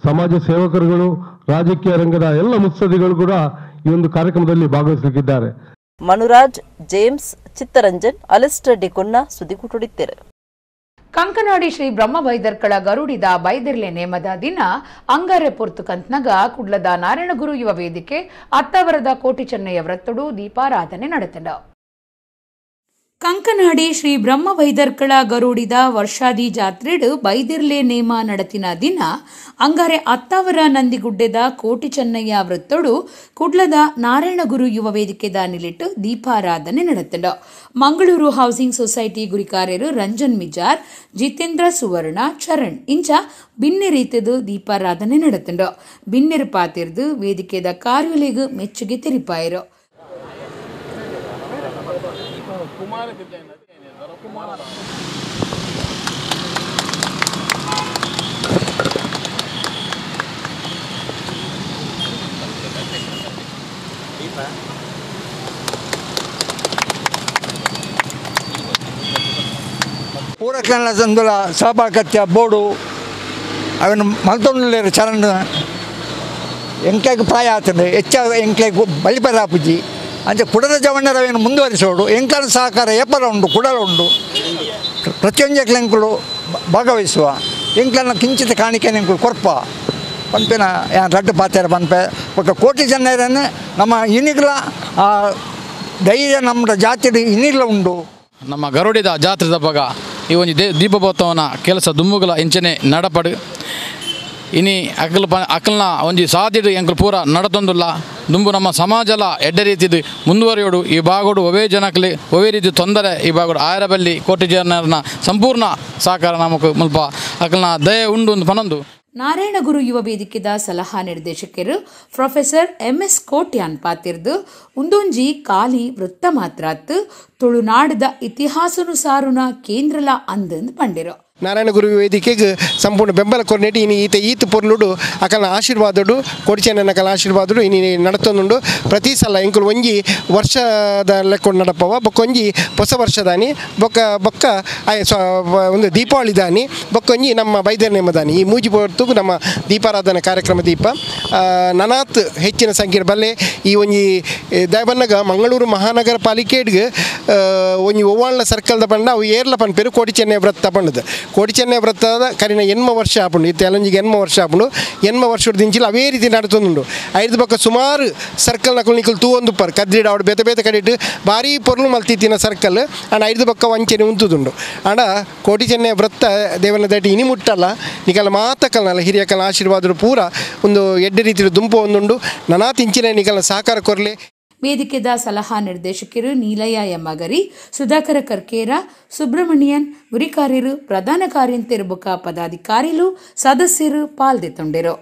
ಸಮಾಜ ಸೇವಕರುಗಳು, ರಾಜಕೀಯ ರಂಗದ ಎಲ್ಲ ಮುತ್ಸದ್ದಿಗಳು ಕೂಡ ಈ ಒಂದು ಕಾರ್ಯಕ್ರಮದಲ್ಲಿ ಭಾಗವಹಿಸಲಿದ್ದಾರೆ. ಮನುರಾಜ್, ಜೇಮ್ಸ್, ಚಿತ್ತರಂಜನ್, ಅಲಿಸ್ಟರ್ ಡಿಕೊನ್ನ ಸುದ್ದಿಗುಟ್ಟುಡಿದ್ದಾರೆ. ಕಂಕನಾಡಿ ಶ್ರೀ ಬ್ರಹ್ಮ ಬೈದರ್ಕಳ ಗರುಡಿದ ಬೈದಿರ್ಲೆ ನೇಮದ ದಿನ ಅಂಗಾರೆ ಪೊರ್ತು ಕಂತ್ನಗ ಕುಡ್ಲದ ನಾರಾಯಣಗುರು ಯುವ ವೇದಿಕೆ ಅತ್ತವರದ ಕೋಟಿ ಚೆನ್ನಯ್ಯ ವ್ರತ್ತಡು ದೀಪಾರಾಧನೆ ನಡೆತಡ. ಕಂಕನಾಡಿ ಶ್ರೀ ಬ್ರಹ್ಮ ಬೈದರ್ಕಳ ಗರುಡಿದ ವರ್ಷಾದಿ ಜಾತ್ರೆಡು ಬೈದಿರ್ಲೆ ನೇಮ ನಡತಿನ ದಿನ ಅಂಗಾರೆ ಅತ್ತಾವರ ನಂದಿಗುಡ್ಡೆದ ಕೋಟಿ ಚೆನ್ನಯ್ಯ ವೃತ್ತಡು ಕುಡ್ಲದ ನಾರಾಯಣಗುರು ಯುವ ವೇದಿಕೆದ ನಿಲಿಟ್ಟು ದೀಪಾರಾಧನೆ ನಡೆತಡ. ಮಂಗಳೂರು ಹೌಸಿಂಗ್ ಸೊಸೈಟಿ ಗುರಿಕಾರ್ಯರು ರಂಜನ್ ಮಿಜಾರ್, ಜಿತೇಂದ್ರ ಸುವರ್ಣ, ಚರಣ್ ಇಂಚ ಬಿನ್ನೆ ರೀತಿದು ದೀಪಾರಾಧನೆ ನಡೆತಂಡ. ಬಿನ್ನೆರು ಪಾತಿರ್ದು ವೇದಿಕೆದ ಕಾರ್ಯಲೆಗು ಮೆಚ್ಚುಗೆ ತೆರಿಪಾಯರು. ಪೂರಕಲ ಸಂದುಲ ಸಹಭಾಗತ್ಯ ಬೋರ್ಡು ಅವನು ಮಲ್ತೊಂದು ಚರಣ್ ಎಂಕ್ಲೆಗ್ ಪ್ರಾಯ ಆಗ್ತದೆ ಹೆಚ್ಚ ಎಂಕ್ಲೆಗ್ ಬಲಿಪರಾಪುಜಿ ಅಂಚೆ ಕುಡದ ಜವಣ್ಣರವೇನು ಮುಂದುವರಿಸೋಡು ಎಂಕ್ಲನ ಸಹಕಾರ ಎಪ್ಪರ ಉಂಡು ಕುಡಲ ಉಂಡು ಪ್ರತಿಯೊಂದು ಎಂಕ್ಲೆಂಕುಲು ಭಾಗವಹಿಸುವ ಎಂಕ್ಲನ ಕಿಂಚಿತ ಕಾಣಿಕೆ ಎಂಕುಲು ಕೊರ್ಪ ಪಂಪಿನ ಯಾನ್ ರಡ್ಡು ಪಾತ್ಯಾರ ಪಂಪೆ ಒಟ್ಟು ಕೋಟಿ ಜನರನ್ನೇ ನಮ್ಮ ಇನಿಗ್ಲ ಧೈರ್ಯ ನಮ್ಮ ಜಾತಿ ಇನಿಗ್ಲ ಉಂಡು. ನಮ್ಮ ಗರುಡಿದ ಜಾತ್ರೆದ ಭಾಗ ಈ ಒಂದು ದೀಪೋತ್ಸವನ ಕೆಲಸ ದುಮ್ಮುಗಳ ಇಂಚನೆ ನಡಪಡು ಇನಿ ಅಕಲ್ನ ಒಂಜಿ ಸಾಧಿಡು ಎಂಕಲ್ ಪೂರ ನಡತೊಂದುಲ್ಲ ದುಂಬು ನಮ್ಮ ಸಮಾಜಲ ಎಡ್ಡೆ ರೀತಿದು ಮುಂದುವರಿಯೋಡು ಈ ಭಾಗೋಡು ಒವೇ ಜನಕ್ಲಿ ಒವೇ ರೀತಿ ತೊಂದರೆ ಈ ಭಾಗೋಡು ಆಯರಬಲ್ಲಿ ಕೋಟಿ ಜನರನ್ನ ಸಂಪೂರ್ಣ ಸಹಕಾರ ನಮಕ್ ಮುಲ್ಪ ಅಕಲ್ನ ದಯೆ ಉಂಡು ಒಂದು ಪನೊಂದು. ನಾರಾಯಣಗುರು ಯುವ ವೇದಿಕೆದ ಸಲಹಾ ನಿರ್ದೇಶಕರು ಪ್ರೊಫೆಸರ್ MS ಕೋಟ್ಯಾನ್ ಪಾತಿರ್ದು ಉಂದೊಂಜಿ ಕಾಲಿ ವೃತ್ತ ಮಾತ್ರಾತ್ ತುಳುನಾಡದ ಇತಿಹಾಸನು ಸಾರುನ ಕೇಂದ್ರಲ ಅಂದಂದು ಪಂಡಿರು. ನಾರಾಯಣಗುರು ವೇದಿಕೆಗೆ ಸಂಪೂರ್ಣ ಬೆಂಬಲ ಕೊರ್ನೆಟ್ಟು ಇನ್ನು ಈತ ಪೊರ್ಲುಡು ಅಕಲ್ನ ಆಶೀರ್ವಾದಡು ಕೊಡಿಚೆನ್ನ ಅಕಲ ಆಶೀರ್ವಾದಡು ಇನ್ನು ನಡತೊಂದುಂಡು. ಪ್ರತಿ ಸಲ ಎಂಕುಲು ಒಂಜಿ ವರ್ಷದ ಲೆಕ್ಕೊಂಡು ನಡಪವ ಬೊಕ್ಕೊಂಜಿ ಹೊಸ ವರ್ಷದಾನಿ ಬೊಕ್ಕ ಒಂದು ದೀಪಾವಳಿ ದಾನಿ ಬೊಕ್ಕೊಂಜಿ ನಮ್ಮ ಬೈದರ್ ನೇಮದಾನಿ ಈ ಮೂಜಿ ಹೊರತು ನಮ್ಮ ದೀಪಾರಾಧನೆ ಕಾರ್ಯಕ್ರಮ ದೀಪ ನನಾತ್ ಹೆಚ್ಚಿನ ಸಂಖ್ಯೆ ಬಲ್ಲೆ ಈ ಒಂಜಿ ದಯಬನ್ನಗ ಮಂಗಳೂರು ಮಹಾನಗರ ಪಾಲಿಕೆಡ್ಗೆ ಒಂಜಿ ಒವ್ವಾಳ್ನ ಸರ್ಕಲ್ದ ಪಂಡ ಅವು ಏರ್ಲ ಪನ್ಪೇರು ಕೋಟಿ ಚೆನ್ನೈ ವ್ರತ ಪಂಡದು. ಕೋಟಿ ಚೆನ್ನೈ ವ್ರತದ ಕರಿನ ಎನ್ಮ ವರ್ಷ ಆಪುಂಡು ಈ ತೆಲಂಜಿಗೆ ಎನ್ಮ ವರ್ಷ ಆಪುಂಡು ಎನ್ಮ ವರ್ಷದ ದಿಂಚಿಲ್ ಅವೇ ರೀತಿ ನಡತೊಂದುಂಡು. ಐದು ಪಕ್ಕ ಸುಮಾರು ಸರ್ಕಲ್ ನಕಲು ನಿಕಲು ತೂವೊಂದು ಪರ್ ಕದ್ರಿಡ ಅವಡು ಬೇತೆ ಬೇತೆ ಕಡಿಟ್ಟು ಭಾರಿ ಪೊರ್ಲು ಮಲ್ತಿತ್ತಿನ ಸರ್ಕಲ್ ಅಂಡ್ ಐದು ಪಕ್ಕ ವಂಚನೆ ಉಂತುದುಂಡು. ಅಂಡ ಕೋಟಿ ಚೆನ್ನೈ ವ್ರತ ದೇವನ ದಟ್ಟಿ ಇನಿ ಮುಟ್ಟಲ್ಲ ನಿಕಲ ಮಾತಕಲ್ನಲ್ಲ ಹಿರಿಯಕಲ್ನ ಆಶೀರ್ವಾದ ಪೂರ ಒಂದು ಎಡ್ಡೆ ರೀತಿಯ ದುಂಪು ಒಂದುಂಡು ನನಾ ತಿಂಚಿನ ನಿಕಲ್ನ ಸಹಕಾರ ಕೊರಲೆ. ವೇದಿಕೆದ ಸಲಹಾ ನಿರ್ದೇಶಕರು ನೀಲಯ್ಯ ಎಮ್ಮಗರಿ, ಸುಧಾಕರ ಕರ್ಕೇರ, ಸುಬ್ರಹ್ಮಣ್ಯನ್ ಗುರಿಕಾರ್ಯರು, ಪ್ರಧಾನ ಕಾರ್ಯಂತಿರುಬುಕ ಪದಾಧಿಕಾರಿಗಳು ಸದಸ್ಯರು ಪಾಲ್ಗೊಂಡಿರು.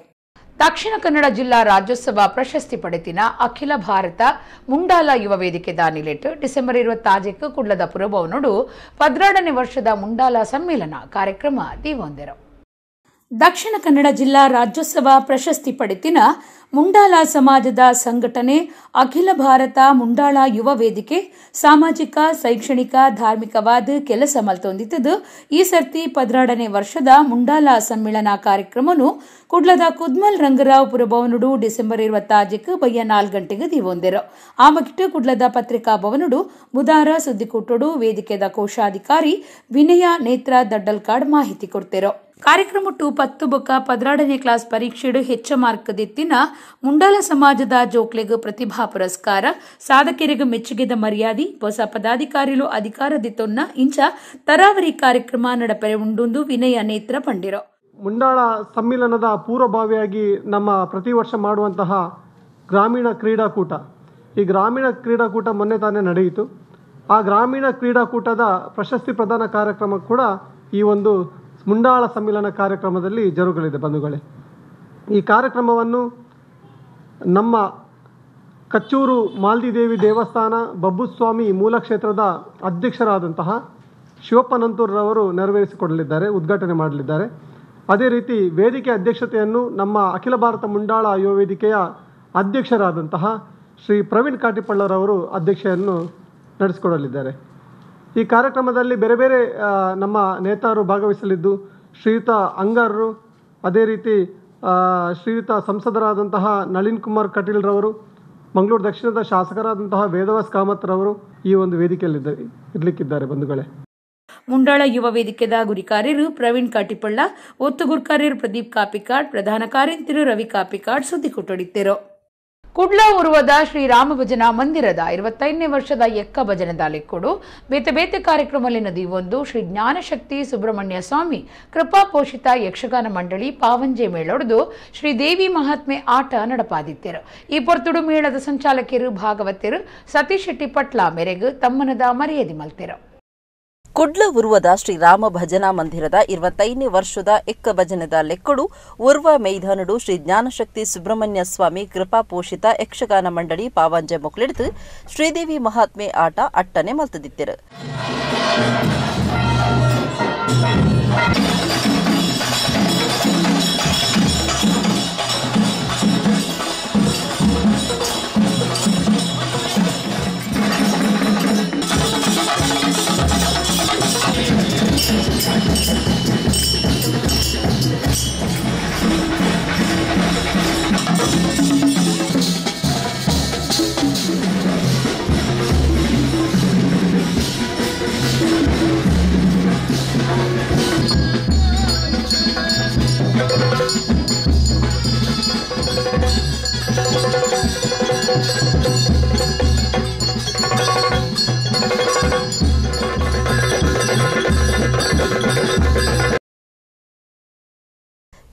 ದಕ್ಷಿಣ ಕನ್ನಡ ಜಿಲ್ಲಾ ರಾಜ್ಯೋತ್ಸವ ಪ್ರಶಸ್ತಿ ಪಡೆತಿನ ಅಖಿಲ ಭಾರತ ಮುಂಡಾಲ ಯುವ ವೇದಿಕೆ ದಾನಿಲೆಟ್ಟು ಡಿಸೆಂಬರ್ 26 ಕುಡ್ಲದ ಪುರಭವನೋಡು 12ನೇ ವರ್ಷದ ಮುಂಡಾಲ ಸಮ್ಮೇಳನ ಕಾರ್ಯಕ್ರಮ ದೀವೊಂದೆರು. ದಕ್ಷಿಣ ಕನ್ನಡ ಜಿಲ್ಲಾ ರಾಜ್ಯೋತ್ಸವ ಪ್ರಶಸ್ತಿ ಪಡೆತಿನ ಮುಂಡಾಲ ಸಮಾಜದ ಸಂಘಟನೆ ಅಖಿಲ ಭಾರತ ಮುಂಡಾಳ ಯುವ ವೇದಿಕೆ ಸಾಮಾಜಿಕ ಶೈಕ್ಷಣಿಕ ಧಾರ್ಮಿಕವಾದ ಕೆಲಸ ಮಲ್ತೊಂದಿದ್ದು ಈ ಸರ್ತಿ 12ನೇ ವರ್ಷದ ಮುಂಡಾಲ ಸಮ್ಮೇಳನ ಕಾರ್ಯಕ್ರಮನು ಕುಡ್ಲದ ಕುದ್ಮಲ್ ರಂಗರಾವ್ ಪುರಭವನುಡು ಡಿಸೆಂಬರ್ 26 ಬಯ್ಯ 4 ಗಂಟೆಗೆ ದೀವೊಂದೆರು. ಆಮಗಿಟ್ಟು ಕುಡ್ಲದ ಪತ್ರಿಕಾ ಭವನುಡು ಬುಧಾರ ಸುದ್ದಿಕೂಟೋಡು ವೇದಿಕೆದ ಕೋಶಾಧಿಕಾರಿ ವಿನಯ ನೇತ್ರ ದಡ್ಡಲ್ಕಾಡ್ ಮಾಹಿತಿ ಕೊಡ್ತೆರು. ಕಾರ್ಯಕ್ರಮ 10 ಬೊಕ್ಕ 12ನೇ ಕ್ಲಾಸ್ ಪರೀಕ್ಷೆಡು ಹೆಚ್ಚ ಮಾರ್ಕ್ ದಿತ್ತಿನ ಮುಂಡಾಲ ಸಮಾಜದ ಜೋಕ್ಲೆಗ್ ಪ್ರತಿಭಾ ಪುರಸ್ಕಾರ ಸಾಧಕರಿಗೆ ಮೆಚ್ಚುಗೆದ ಮರ್ಯಾದಿ ಹೊಸ ಪದಾಧಿಕಾರಿಗಳು ಅಧಿಕಾರದಿತ್ತೊನ್ನ ಇಂಚ ತರಾವರಿ ಕಾರ್ಯಕ್ರಮ ನಡಪರೆ ಉಂಡುಂದು ವಿನಯ ನೇತ್ರ ಪಂಡಿರು. ಮುಂಡಾಳ ಸಮ್ಮೇಳನದ ಪೂರ್ವಭಾವಿಯಾಗಿ ನಮ್ಮ ಪ್ರತಿ ವರ್ಷ ಮಾಡುವಂತಹ ಗ್ರಾಮೀಣ ಕ್ರೀಡಾಕೂಟ, ಈ ಗ್ರಾಮೀಣ ಕ್ರೀಡಾಕೂಟ ಮೊನ್ನೆ ತಾನೇ ನಡೆಯಿತು. ಆ ಗ್ರಾಮೀಣ ಕ್ರೀಡಾಕೂಟದ ಪ್ರಶಸ್ತಿ ಪ್ರದಾನ ಕಾರ್ಯಕ್ರಮ ಕೂಡ ಈ ಒಂದು ಮುಂಡಾಳ ಸಮ್ಮೇಳನ ಕಾರ್ಯಕ್ರಮದಲ್ಲಿ ಜರುಗಲಿದೆ ಬಂಧುಗಳೇ. ಈ ಕಾರ್ಯಕ್ರಮವನ್ನು ನಮ್ಮ ಕಚ್ಚೂರು ಮಾಲ್ದಿದೇವಿ ದೇವಸ್ಥಾನ ಬಬ್ಬುಸ್ವಾಮಿ ಮೂಲ ಕ್ಷೇತ್ರದ ಅಧ್ಯಕ್ಷರಾದಂತಹ ಶಿವಪ್ಪನಂತೂರ್ರವರು ನೆರವೇರಿಸಿಕೊಡಲಿದ್ದಾರೆ, ಉದ್ಘಾಟನೆ ಮಾಡಲಿದ್ದಾರೆ. ಅದೇ ರೀತಿ ವೇದಿಕೆ ಅಧ್ಯಕ್ಷತೆಯನ್ನು ನಮ್ಮ ಅಖಿಲ ಭಾರತ ಮುಂಡಾಳ ಯುವ ವೇದಿಕೆಯ ಅಧ್ಯಕ್ಷರಾದಂತಹ ಶ್ರೀ ಪ್ರವೀಣ್ ಕಾಟಿಪಳ್ಳರವರು ಅಧ್ಯಕ್ಷತೆಯನ್ನು ನಡೆಸಿಕೊಡಲಿದ್ದಾರೆ. ಈ ಕಾರ್ಯಕ್ರಮದಲ್ಲಿ ಬೇರೆ ಬೇರೆ ನಮ್ಮ ನೇತಾರರು ಭಾಗವಹಿಸಲಿದ್ದು ಶ್ರೀಯುತ ಅಂಗಾರರು, ಅದೇ ರೀತಿ ಶ್ರೀಯುತ ಸಂಸದರಾದಂತಹ ನಳಿನ್ ಕುಮಾರ್ ಕಟೀಲ್ರವರು, ಮಂಗಳೂರು ದಕ್ಷಿಣದ ಶಾಸಕರಾದಂತಹ ವೇದವಾಸ್ ಕಾಮತ್ರವರು ಈ ಒಂದು ವೇದಿಕೆಯಲ್ಲಿ ಇರಲಿಕ್ಕಿದ್ದಾರೆ. ಬಂಧುಗಳೇ, ಮುಂಡಾಳ ಯುವ ವೇದಿಕೆದ ಗುರಿ ಕಾರ್ಯರು ಪ್ರವೀಣ್ ಕಾಟಿಪಳ್ಳ, ಒತ್ತು ಗುರ್ಕಾರ್ಯರು ಪ್ರದೀಪ್ ಕಾಪಿಕಾಡ್, ಪ್ರಧಾನ ಕಾರ್ಯಂತಿರು ರವಿ ಕಾಪಿಕಾಡ್ ಸುದ್ದಿ ಕೊಟ್ಟೊಡಿತ್ತೇರು. ಕುಡ್ಲ ಉರುವದ ಶ್ರೀರಾಮ ಭಜನಾ ಮಂದಿರದ 25ನೇ ವರ್ಷದ ಎಕ್ಕ ಭಜನದ ಲೆಕ್ಕೊಡು ಬೇತೆ ಬೇತೆ ಕಾರ್ಯಕ್ರಮದಲ್ಲಿ ನದಿಯೊಂದು ಶ್ರೀ ಜ್ಞಾನಶಕ್ತಿ ಸುಬ್ರಹ್ಮಣ್ಯ ಸ್ವಾಮಿ ಕೃಪಾ ಪೋಷಿತ ಯಕ್ಷಗಾನ ಮಂಡಳಿ ಪಾವಂಜೆ ಮೇಳೊಡೆದು ಶ್ರೀದೇವಿ ಮಹಾತ್ಮೆ ಆಟ ನಡಪಾದಿತ್ತರು. ಈ ಪೊರ್ತುಡು ಮೇಳದ ಸಂಚಾಲಕರು ಭಾಗವತರು ಸತೀಶ್ ಶೆಟ್ಟಿ ಪಟ್ಲ ಮೆರೆಗು ತಮ್ಮನದ ಮರ್ಯಾದೆ ಮಲ್ತೆರು. ಕುಡ್ಲ ಉರುವದ ಶ್ರೀರಾಮ ಭಜನಾ ಮಂದಿರದ 25ನೇ ವರ್ಷದ ಎಕ್ಕ ಭಜನದ ಲೆಕ್ಕಡು ಉರ್ವ ಮೈದಾನಡು ಶ್ರೀ ಜ್ಞಾನಶಕ್ತಿ ಸುಬ್ರಹ್ಮಣ್ಯ ಸ್ವಾಮಿ ಕೃಪಾ ಪೋಷಿತ ಯಕ್ಷಗಾನ ಮಂಡಳಿ ಪಾವಂಜೆ ಮೊಕ್ಲೆಡ್ದು ಶ್ರೀದೇವಿ ಮಹಾತ್ಮೆ ಆಟ ಅಟ್ಟನೆ ಮಲ್ತದಿತ್ತರು.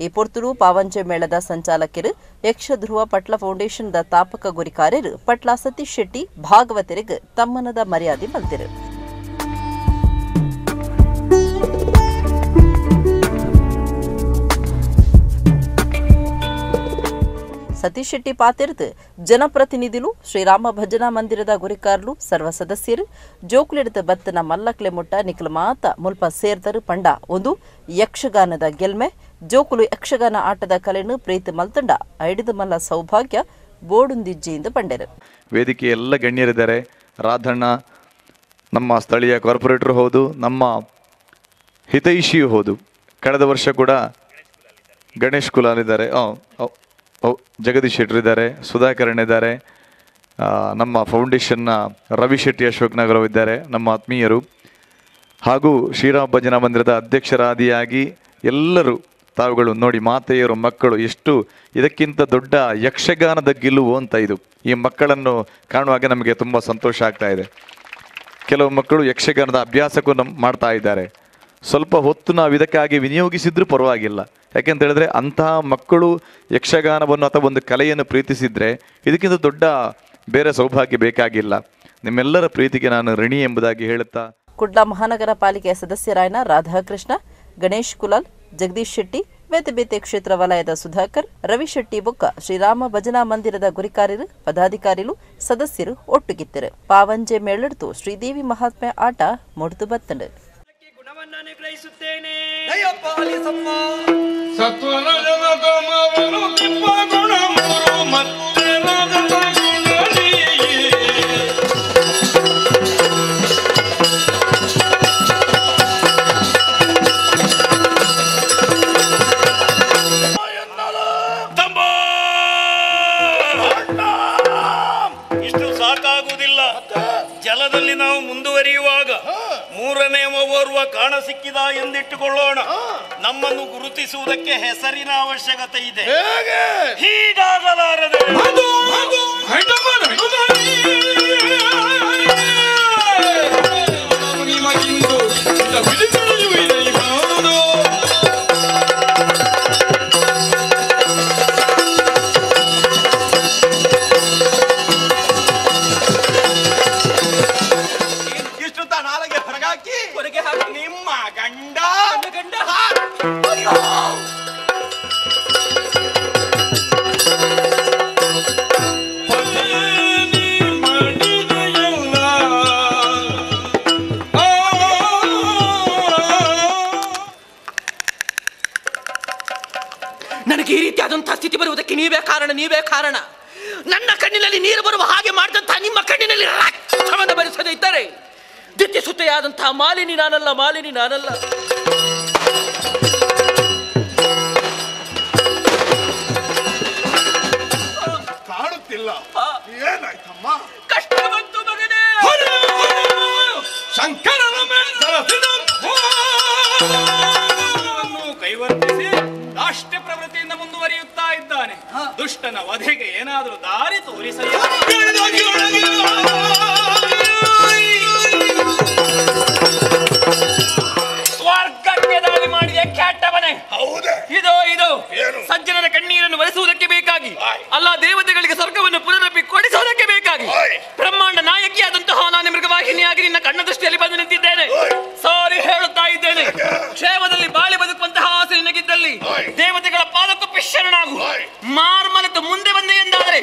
ಈ ಪೊರ್ತುಡು ಪಾವಂಜೆ ಮೇಳದ ಸಂಚಾಲಕರು ಯಕ್ಷಧ್ರುವ ಪಟ್ಲ ಫೌಂಡೇಶನ್ದ ತಾಪಕ ಗುರಿ ಕಾರ್ಯರು ಪಟ್ಲ ಸತೀಶ್ ಶೆಟ್ಟಿ ಭಾಗವತರಿಗೆ ತಮ್ಮನದ ಮರ್ಯಾದೆ ಮಲ್ತಿರು. ಸತೀಶ್ ಶೆಟ್ಟಿ ಪಾತಿರ್ದು ಜನಪ್ರತಿನಿಧಿಗಳು ಶ್ರೀರಾಮ ಭಜನಾ ಮಂದಿರದ ಗುರಿಕಾರರು ಸರ್ವ ಸದಸ್ಯರು ಜೋಕುಲೆಡ್ದ ಬತ್ತನ ಮಲ್ಲಕ್ಲೆ ಮುಟ್ಟ ನಿಖಲ ಮಾತ ಮುಲ್ಪ ಸೇರ್ದರು ಪಂಡ ಒಂದು ಯಕ್ಷಗಾನದ ಗೆಲ್ಮೆ ಜೋಕುಲು ಯಕ್ಷಗಾನ ಆಟದ ಕಲೆಯನ್ನು ಪ್ರೀತಿ ಮಲ್ತಂಡ ಐಡಿದ ಮಲ್ಲ ಸೌಭಾಗ್ಯ ಬೋಡುಂದಿಜ್ಜಿಯಿಂದ ಪಂಡೆರು. ವೇದಿಕೆ ಎಲ್ಲ ಗಣ್ಯರಿದ್ದಾರೆ. ರಾಧಣ್ಣ ನಮ್ಮ ಸ್ಥಳೀಯ ಕಾರ್ಪೊರೇಟರ್ ಹೌದು, ನಮ್ಮ ಹಿತೈಷಿಯೂ ಹೌದು. ಕಳೆದ ವರ್ಷ ಕೂಡ ಗಣೇಶ್ ಕುಲಾಲ್ ಇದ್ದಾರೆ, ಜಗದೀಶ್ ಶೆಟ್ಟರ್ ಇದ್ದಾರೆ, ಸುಧಾಕರಣ್ ಇದ್ದಾರೆ, ನಮ್ಮ ಫೌಂಡೇಶನ್ನ ರವಿ ಶೆಟ್ಟಿ ಅಶೋಕ್ ನಗರ ಇದ್ದಾರೆ, ನಮ್ಮ ಆತ್ಮೀಯರು. ಹಾಗೂ ಶ್ರೀರಾಮ ಭಜನಾ ಮಂದಿರದ ಅಧ್ಯಕ್ಷರಾದಿಯಾಗಿ ಎಲ್ಲರೂ ತಾವುಗಳು ನೋಡಿ, ಮಾತೆಯರು ಮಕ್ಕಳು ಎಷ್ಟು ಇದಕ್ಕಿಂತ ದೊಡ್ಡ ಯಕ್ಷಗಾನದ ಗೆಲುವು ಅಂತ ಇದು. ಈ ಮಕ್ಕಳನ್ನು ಕಾಣುವಾಗ ನಮಗೆ ತುಂಬ ಸಂತೋಷ ಆಗ್ತಾ ಇದೆ. ಕೆಲವು ಮಕ್ಕಳು ಯಕ್ಷಗಾನದ ಅಭ್ಯಾಸಕ್ಕೂ ಮಾಡ್ತಾ ಇದ್ದಾರೆ. ಸ್ವಲ್ಪ ಹೊತ್ತು ನಾವು ಇದಕ್ಕಾಗಿ ವಿನಿಯೋಗಿಸಿದ್ರೂ ಪರವಾಗಿಲ್ಲ. ಯಾಕೆಂತ ಹೇಳಿದ್ರೆ ಅಂತಹ ಮಕ್ಕಳು ಯಕ್ಷಗಾನವನ್ನು ಅಥವಾ ಒಂದು ಕಲೆಯನ್ನು ಪ್ರೀತಿಸಿದ್ರೆ ಇದಕ್ಕಿಂತ ದೊಡ್ಡ ಬೇರೆ ಸೌಭಾಗ್ಯ ಬೇಕಾಗಿಲ್ಲ. ನಿಮ್ಮೆಲ್ಲರ ಪ್ರೀತಿಗೆ ನಾನು ಋಣಿ ಎಂಬುದಾಗಿ ಹೇಳುತ್ತಾ, ಕುಡ್ಲ ಮಹಾನಗರ ಪಾಲಿಕೆಯ ಸದಸ್ಯರಾಯನ ರಾಧಾಕೃಷ್ಣ, ಗಣೇಶ್ ಕುಲಾಲ್, ಜಗದೀಶ್ ಶೆಟ್ಟಿ, ಬೇತೆ ಬೇತೆ ಕ್ಷೇತ್ರ ವಲಯದ ಸುಧಾಕರ್, ರವಿ ಶೆಟ್ಟಿ ಬೊಕ್ಕ ಶ್ರೀರಾಮ ಭಜನಾ ಮಂದಿರದ ಗುರಿಕಾರರು ಪದಾಧಿಕಾರಿಗಳು ಸದಸ್ಯರು ಒಟ್ಟುಗಿತ್ತರು. ಪಾವಂಜೆ ಮೇಳಡ್ತು ಶ್ರೀದೇವಿ ಮಹಾತ್ಮೆ ಆಟ ಮುಡಿದು ಬತ್ತಂಡು. ಇಷ್ಟು ಸಾಕಾಗುವುದಿಲ್ಲ. ಜಲದಲ್ಲಿ ನಾವು ಮುಂದುವರಿಯುವಾಗ ಮೂರನೇ ಓರ್ವ ಕಾಣ ಸಿಕ್ಕಿದ ಎಂದಿಟ್ಟುಕೊಳ್ಳೋಣ. ನಮ್ಮನ್ನು ಗುರುತಿಸುವುದಕ್ಕೆ ಹೆಸರಿನ ಅವಶ್ಯಕತೆ ಇದೆ. ಹೀಗಾಗಲಾರದೆ ನಿಮ್ಮ ಗಂಡ ನನಗೆ ಈ ರೀತಿಯಾದಂತಹ ಸ್ಥಿತಿ ಬರುವುದಕ್ಕೆ ನೀವೇ ಕಾರಣ. ನನ್ನ ಕಣ್ಣಿನಲ್ಲಿ ನೀರು ಬರುವ ಹಾಗೆ ಮಾಡಿದಂತಹ ನಿಮ್ಮ ಕಣ್ಣಿನಲ್ಲಿ ರಕ್ತವನ್ನು ಬರಿಸದೇ ಇದ್ದರೆ ದಿಟ್ಟಿಸುತ್ತೆಯಾದಂತಹ ಮಾಲಿನಿ ನಾನಲ್ಲ. ಅಷ್ಟೇ ಪ್ರವೃತ್ತಿಯಿಂದ ಮುಂದುವರಿಯುತ್ತಾ ಇದ್ದಾನೆ. ದುಷ್ಟನ ವಧೆಗೆ ಏನಾದರೂ ದಾರಿ ತೋರಿಸಲಿ. ಸ್ವರ್ಗಕ್ಕೆ ದಾಳಿ ಮಾಡಿದೆ ಕೆಟ್ಟವನೇ. ಇದು ಸಜ್ಜನರ ಕಣ್ಣೀರನ್ನು ಒರೆಸುವುದಕ್ಕೆ ಬೇಕಾಗಿ ಅಲ್ಲ, ದೇವತೆಗಳಿಗೆ ಸ್ವರ್ಗವನ್ನು ಪುನರಪಿ ಕೊಡಿಸುವುದಕ್ಕೆ ಬೇಕಾಗಿ ಬ್ರಹ್ಮಾಂಡ ನಾಯಕಿಯಾದಂತಹ ನಾನು ಮೃಗವಾಹಿನಿಯಾಗಿ ನಿನ್ನ ಕಣ್ಣ ದೃಷ್ಟಿಯಲ್ಲಿ ಬಂದು ನಿಂತಿದ್ದೇನೆ. ಸಾರಿ ಹೇಳುತ್ತಾ ಇದ್ದೇನೆ, ಕ್ಷೇಮದಲ್ಲಿ ಬಾಳಿ ಬದುಕುವಂತಹ ಆಸೆ ನಿನಗಿದ್ದಲ್ಲಿ ದೇವತೆಗಳ ಪಾದಕ್ಕೆ ಶರಣಾಗು. ಮಾರ್ಮಲತ್ತು ಮುಂದೆ ಬಂದೆ ಎಂದಾದರೆ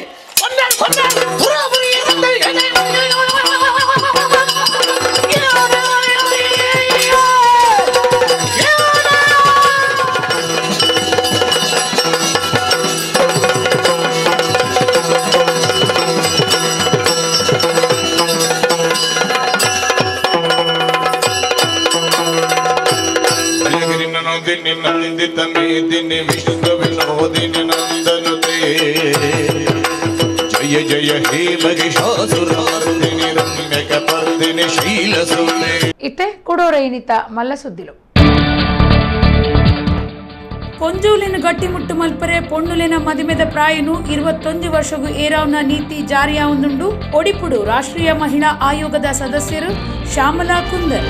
ಜಯ ಜಯ ಹೇ ಮಹಿಷಾಸುರಮರ್ದಿನಿ ರಮ್ಯಕ ಪರ್ದಿನಿ ಶೈಲಸೂಲೆ. ಇತ್ತೆ ಕೊಡೋರೈನಿತ ಮಲ್ಲ ಸುದ್ದಿಲು ಪೊಂಜೂಲಿನ ಗಟ್ಟಿಮುಟ್ಟು ಮಲ್ಪರೆ ಪೊಣ್ಣುಲಿನ ಮದಿಮೆದ ಪ್ರಾಯನು 21 ವರ್ಷಗೂ ಏರಾವ್ನ ನೀತಿ ಜಾರಿಯಾವುದುಂಡು ಒಡಿಪುಡು ರಾಷ್ಟ್ರೀಯ ಮಹಿಳಾ ಆಯೋಗದ ಸದಸ್ಯರು ಶ್ಯಾಮಲಾ ಕುಂದರ್.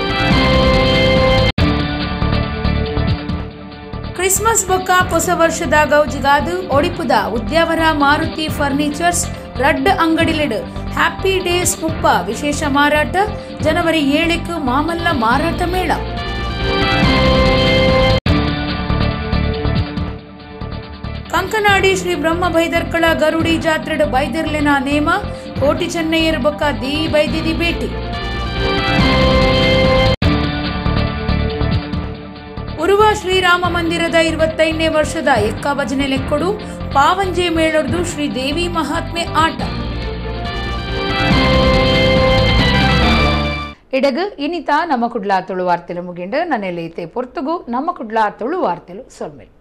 ಕ್ರಿಸ್ಮಸ್ ಬೊಕ್ಕ ಹೊಸ ವರ್ಷದ ಗೌಜಿಗಾದು ಒಡಿಪುದ ಉದ್ಯಾವರ ಮಾರುತಿ ಫರ್ನಿಚರ್ಸ್ ರಡ್ಡ್ ಅಂಗಡಿಲಿಡು ಹ್ಯಾಪಿ ಡೇಸ್ ಮುಪ್ಪ ವಿಶೇಷ ಮಾರಾಟ. ಜನವರಿ 7 ಮಾಮಲ್ಲ ಮಾರಾಟ ಮೇಳ. ಕಂಕನಾಡಿ ಶ್ರೀ ಬ್ರಹ್ಮ ಬೈದರ್ಕಳ ಗರುಡಿ ಜಾತ್ರೆಡ್ ಬೈದಿರ್ಲಿನ ನೇಮ ಕೋಟಿ ಚೆನ್ನಯ್ಯರ್ ಬೊಕ್ಕ ದಿ ಬೈದಿದಿ ಭೇಟಿ. ಉರುವ ಶ್ರೀರಾಮ ಮಂದಿರದ 25ನೇ ವರ್ಷದ ಎಕ್ಕ ಭಜನೆ ಲೆಕ್ಕೊಡು ಪಾವಂಜೆ ಮೇಳೊಡ್ದು ಶ್ರೀ ದೇವಿ ಮಹಾತ್ಮೆ ಆಟ. ಇಡಗು ಇನಿತ ನಮ್ಮ ಕುಡ್ಲಾ ತುಳು ವಾರ್ತೆಲು ಮುಗಿಂಡು ನನ್ನೆಲ್ಲೈತೆ ಪೊರ್ತುಗು ನಮ್ಮ ಕುಡ್ಲಾ ತುಳು ವಾರ್ತೆಲು ಸೊಲ್ಮೆಲ್.